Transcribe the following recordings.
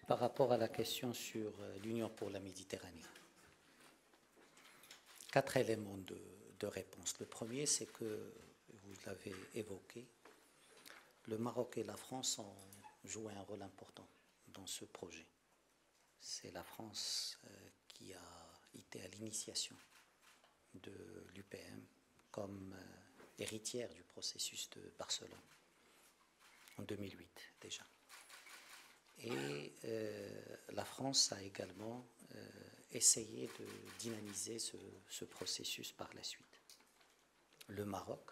Par rapport à la question sur l'Union pour la Méditerranée, 4 éléments de réponse. Le premier, c'est que, vous l'avez évoqué, le Maroc et la France ont joué un rôle important dans ce projet. C'est la France qui a été à l'initiation de l'UPM comme héritière du processus de Barcelone, en 2008 déjà. Et la France a également essayé de dynamiser ce processus par la suite. Le Maroc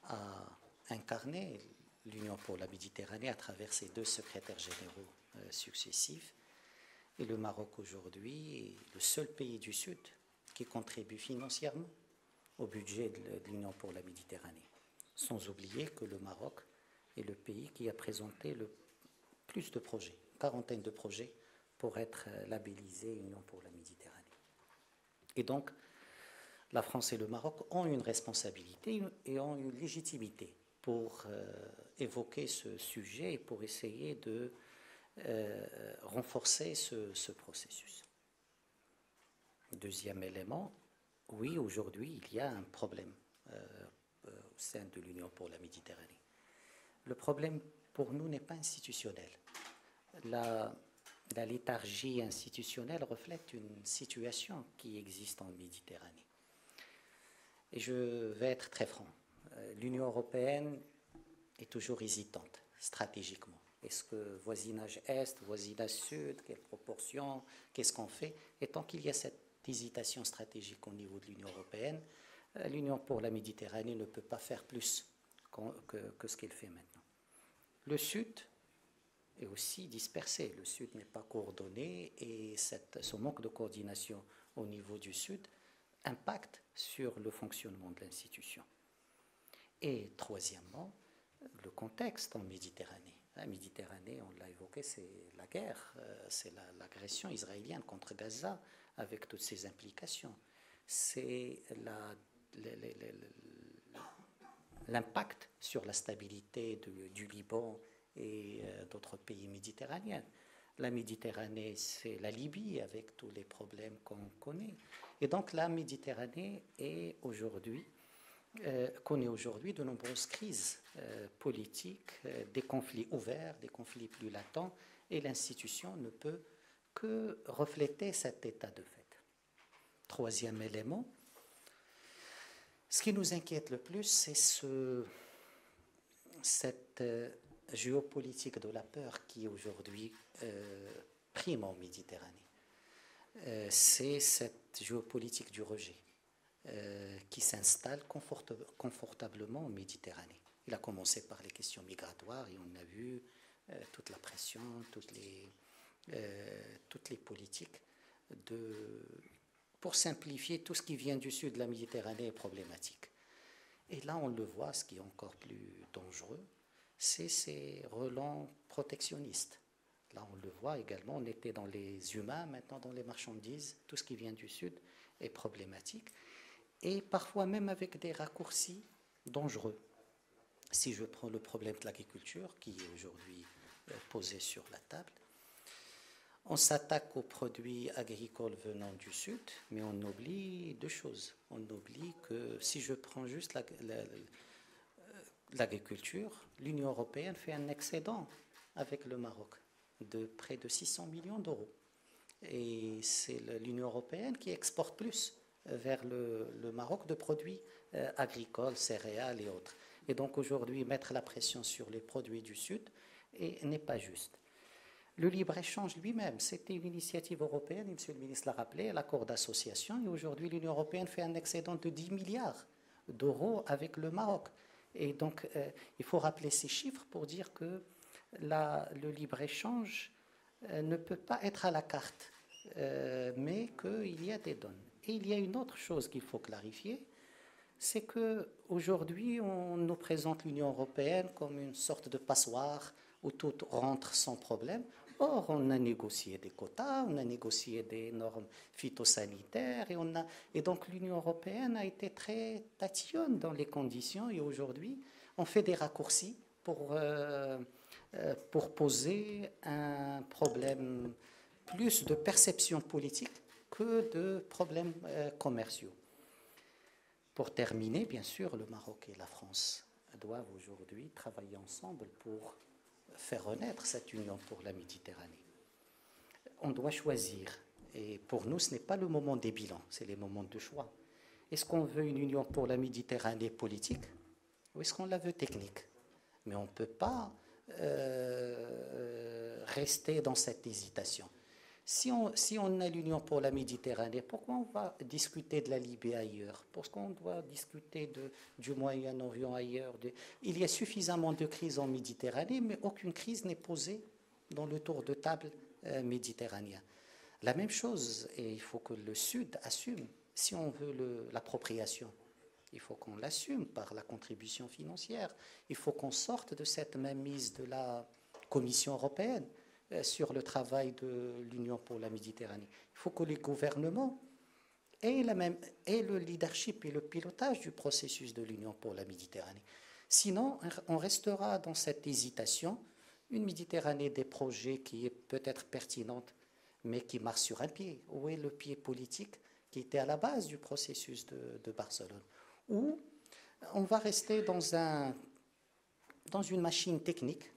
a incarné l'Union pour la Méditerranée à travers ses 2 secrétaires généraux successifs. Et le Maroc aujourd'hui est le seul pays du Sud qui contribue financièrement au budget de l'Union pour la Méditerranée. Sans oublier que le Maroc est le pays qui a présenté le plus de projets, une quarantaine de projets pour être labellisés Union pour la Méditerranée. Et donc, la France et le Maroc ont une responsabilité et ont une légitimité pour évoquer ce sujet et pour essayer de renforcer ce processus. Deuxième élément, oui, aujourd'hui, il y a un problème au sein de l'Union pour la Méditerranée. Le problème pour nous n'est pas institutionnel. La léthargie institutionnelle reflète une situation qui existe en Méditerranée. Et je vais être très franc. L'Union européenne est toujours hésitante stratégiquement. Est-ce que voisinage Est, voisinage Sud, quelle proportion, qu'est-ce qu'on fait? Et tant qu'il y a cette hésitation stratégique au niveau de l'Union européenne, l'Union pour la Méditerranée ne peut pas faire plus que ce qu'elle fait maintenant. Le Sud est aussi dispersé. Le Sud n'est pas coordonné et ce manque de coordination au niveau du Sud impacte sur le fonctionnement de l'institution. Et troisièmement, le contexte en Méditerranée. La Méditerranée, on l'a évoqué, c'est la guerre, c'est l'agression israélienne contre Gaza avec toutes ses implications. C'est l'impact sur la stabilité du Liban et d'autres pays méditerranéens. La Méditerranée, c'est la Libye avec tous les problèmes qu'on connaît. Et donc la Méditerranée connaît aujourd'hui de nombreuses crises politiques, des conflits ouverts, des conflits plus latents, et l'institution ne peut que refléter cet état de fait. Troisième élément, ce qui nous inquiète le plus, c'est cette géopolitique de la peur qui aujourd'hui prime en Méditerranée. C'est cette géopolitique du rejet qui s'installe confortablement en Méditerranée. Il a commencé par les questions migratoires et on a vu toute la pression, toutes les politiques pour simplifier tout ce qui vient du sud de la Méditerranée est problématique. Et là, on le voit, ce qui est encore plus dangereux, c'est ces relents protectionnistes. Là, on le voit également, on était dans les humains, maintenant dans les marchandises. Tout ce qui vient du sud est problématique. Et parfois même avec des raccourcis dangereux. Si je prends le problème de l'agriculture, qui est aujourd'hui posé sur la table, on s'attaque aux produits agricoles venant du sud, mais on oublie 2 choses. On oublie que si je prends juste l'agriculture, l'Union européenne fait un excédent avec le Maroc de près de 600 millions d'euros. Et c'est l'Union européenne qui exporte plus vers le Maroc de produits agricoles, céréales et autres. Et donc aujourd'hui, mettre la pression sur les produits du Sud n'est pas juste. Le libre-échange lui-même, c'était une initiative européenne, M. le ministre l'a rappelé, l'accord d'association, et aujourd'hui l'Union européenne fait un excédent de 10 milliards d'euros avec le Maroc. Et donc il faut rappeler ces chiffres pour dire que le libre-échange ne peut pas être à la carte, mais qu'il y a des donnes. Et il y a une autre chose qu'il faut clarifier, c'est qu'aujourd'hui, on nous présente l'Union européenne comme une sorte de passoire où tout rentre sans problème. Or, on a négocié des quotas, on a négocié des normes phytosanitaires, et donc l'Union européenne a été très tatillonne dans les conditions, et aujourd'hui, on fait des raccourcis pour poser un problème plus de perception politique que de problèmes commerciaux. Pour terminer, bien sûr, le Maroc et la France doivent aujourd'hui travailler ensemble pour faire renaître cette union pour la Méditerranée. On doit choisir. Et pour nous, ce n'est pas le moment des bilans, c'est les moments de choix. Est-ce qu'on veut une union pour la Méditerranée politique ou est-ce qu'on la veut technique? Mais on ne peut pas rester dans cette hésitation. Si on a l'union pour la Méditerranée, pourquoi on va discuter de la Libye ailleurs? Pourquoi on doit discuter du Moyen-Orient ailleurs? Il y a suffisamment de crises en Méditerranée, mais aucune crise n'est posée dans le tour de table méditerranéen. La même chose, et il faut que le Sud assume, si on veut l'appropriation, il faut qu'on l'assume par la contribution financière. Il faut qu'on sorte de cette mainmise de la Commission européenne sur le travail de l'Union pour la Méditerranée. Il faut que les gouvernements aient le leadership et le pilotage du processus de l'Union pour la Méditerranée. Sinon, on restera dans cette hésitation, une Méditerranée des projets qui est peut-être pertinente, mais qui marche sur un pied. Où est le pied politique qui était à la base du processus de Barcelone? Ou on va rester dans une machine technique,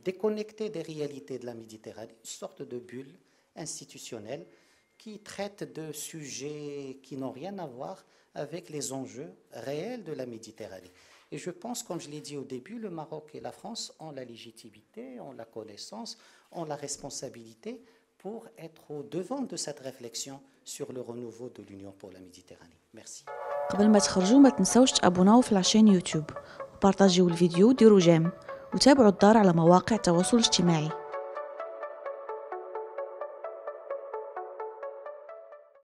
déconnectée des réalités de la Méditerranée, une sorte de bulle institutionnelle qui traite de sujets qui n'ont rien à voir avec les enjeux réels de la Méditerranée. Et je pense, comme je l'ai dit au début, le Maroc et la France ont la légitimité, ont la connaissance, ont la responsabilité pour être au devant de cette réflexion sur le renouveau de l'Union pour la Méditerranée. Merci. قبل ما تخرجوا ما تنسوش تابوناو في العشان يوتيوب وبارطاجيو الفيديو وديروا جيم وتابعوا الدار على مواقع التواصل الاجتماعي.